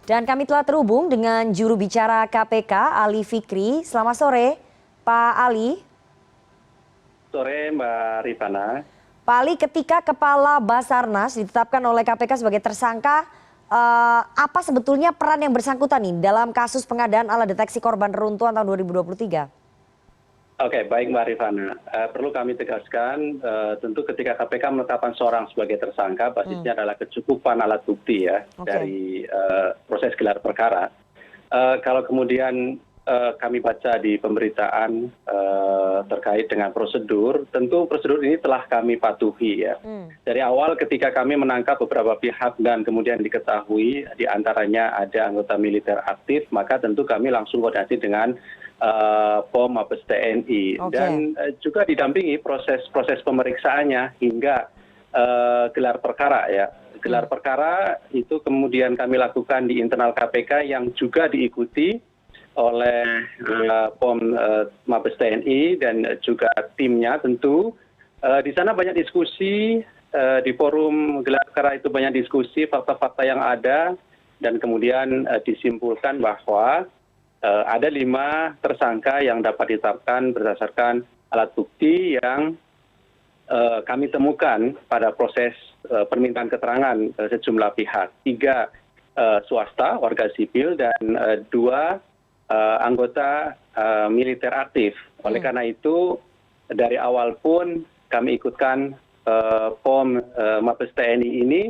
Dan kami telah terhubung dengan juru bicara KPK, Ali Fikri. Selamat sore, Pak Ali. Sore Mbak Rifana. Pak Ali, ketika Kepala Basarnas ditetapkan oleh KPK sebagai tersangka, apa sebetulnya peran yang bersangkutan nih dalam kasus pengadaan alat deteksi korban reruntuhan tahun 2023? Oke, baik Mbak Rifana. Perlu kami tegaskan, tentu ketika KPK menetapkan seorang sebagai tersangka, basisnya adalah kecukupan alat bukti ya dari proses gelar perkara. Kalau kemudian kami baca di pemberitaan terkait dengan prosedur, tentu prosedur ini telah kami patuhi ya. Dari awal ketika kami menangkap beberapa pihak dan kemudian diketahui diantaranya ada anggota militer aktif, maka tentu kami langsung koordinasi dengan POM Mabes TNI dan juga didampingi proses pemeriksaannya hingga gelar perkara ya. Gelar perkara itu kemudian kami lakukan di internal KPK yang juga diikuti oleh POM Mabes TNI dan juga timnya tentu. Di sana banyak diskusi, di forum gelar perkara itu banyak diskusi fakta-fakta yang ada dan kemudian disimpulkan bahwa ada 5 tersangka yang dapat ditetapkan berdasarkan alat bukti yang kami temukan pada proses permintaan keterangan sejumlah pihak. 3 swasta, warga sipil, dan 2 anggota militer aktif. Oleh karena itu, dari awal pun kami ikutkan POM Mabes TNI ini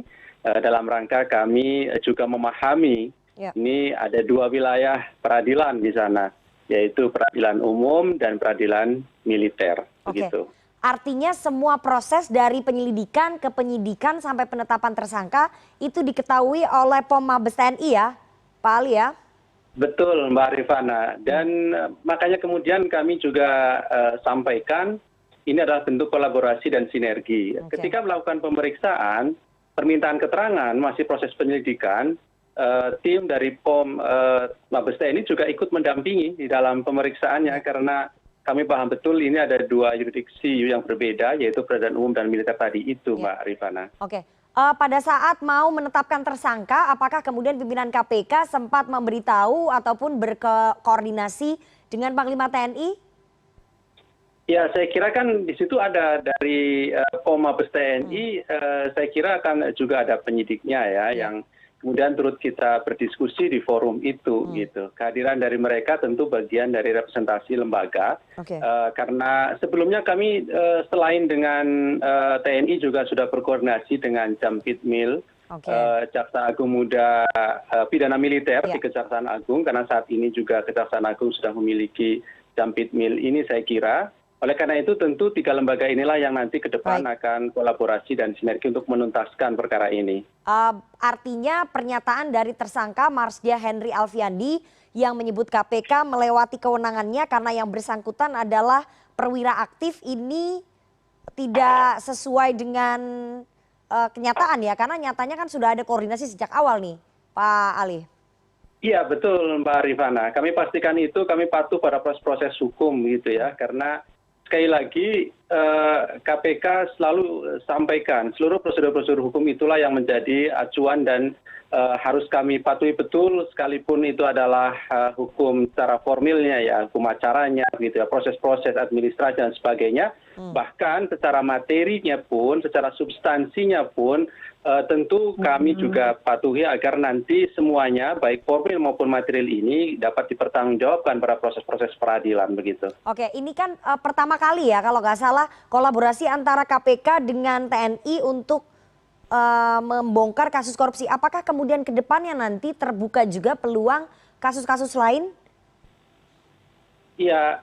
dalam rangka kami juga memahami ini ada 2 wilayah peradilan di sana, yaitu peradilan umum dan peradilan militer. Begitu. Artinya semua proses dari penyelidikan ke penyidikan sampai penetapan tersangka itu diketahui oleh POM Mabes TNI ya, Pak Ali ya? Betul Mbak Rifana, dan makanya kemudian kami juga sampaikan ini adalah bentuk kolaborasi dan sinergi. Ketika melakukan pemeriksaan, permintaan keterangan, masih proses penyelidikan, tim dari POM Mabes TNI juga ikut mendampingi di dalam pemeriksaannya karena kami paham betul ini ada 2 yurisdiksi yang berbeda, yaitu peradilan umum dan militer tadi itu Mbak Rifana. Pada saat mau menetapkan tersangka, apakah kemudian pimpinan KPK sempat memberitahu ataupun berkoordinasi dengan Panglima TNI? Ya, saya kira kan di situ ada dari POM Mabes TNI, saya kira akan juga ada penyidiknya ya, yang kemudian turut kita berdiskusi di forum itu gitu. Kehadiran dari mereka tentu bagian dari representasi lembaga. Karena sebelumnya kami selain dengan TNI juga sudah berkoordinasi dengan Jampitmil, Jaksa Agung Muda Pidana Militer di Kejaksaan Agung, karena saat ini juga Kejaksaan Agung sudah memiliki Jampitmil ini saya kira. Oleh karena itu tentu 3 lembaga inilah yang nanti ke depan akan kolaborasi dan sinergi untuk menuntaskan perkara ini. Artinya pernyataan dari tersangka Marsdia Henry Alfiandi yang menyebut KPK melewati kewenangannya karena yang bersangkutan adalah perwira aktif ini tidak sesuai dengan kenyataan ya, karena nyatanya kan sudah ada koordinasi sejak awal nih Pak Ali. Iya betul Mbak Rifana, kami pastikan itu, kami patuh pada proses hukum gitu ya, karena sekali lagi KPK selalu sampaikan seluruh prosedur-prosedur hukum itulah yang menjadi acuan dan harus kami patuhi betul, sekalipun itu adalah hukum secara formilnya ya, hukum acaranya gitu ya, proses-proses administrasi dan sebagainya. Bahkan secara materinya pun, secara substansinya pun tentu kami juga patuhi agar nanti semuanya baik formil maupun material ini dapat dipertanggungjawabkan pada proses-proses peradilan begitu. Ini kan pertama kali ya kalau nggak salah kolaborasi antara KPK dengan TNI untuk membongkar kasus korupsi. Apakah kemudian ke depannya nanti terbuka juga peluang kasus-kasus lain? Ya,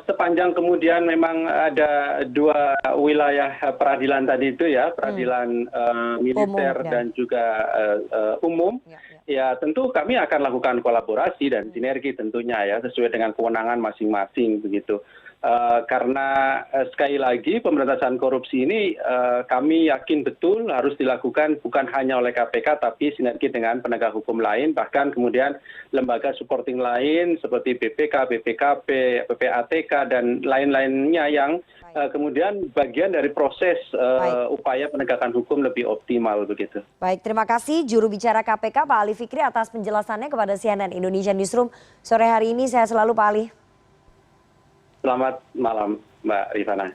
sepanjang kemudian memang ada 2 wilayah peradilan tadi itu ya, peradilan militer dan juga umum. Ya tentu kami akan lakukan kolaborasi dan sinergi tentunya ya, sesuai dengan kewenangan masing-masing begitu. Karena sekali lagi pemberantasan korupsi ini kami yakin betul harus dilakukan bukan hanya oleh KPK tapi sinergi dengan penegak hukum lain, bahkan kemudian lembaga supporting lain seperti BPK, BPKP, PPATK dan lain-lainnya yang kemudian bagian dari proses upaya penegakan hukum lebih optimal begitu. Baik, terima kasih juru bicara KPK Pak Ali Fikri atas penjelasannya kepada CNN Indonesia Newsroom sore hari ini. Sehat selalu Pak Ali. Selamat malam Mbak Rifana.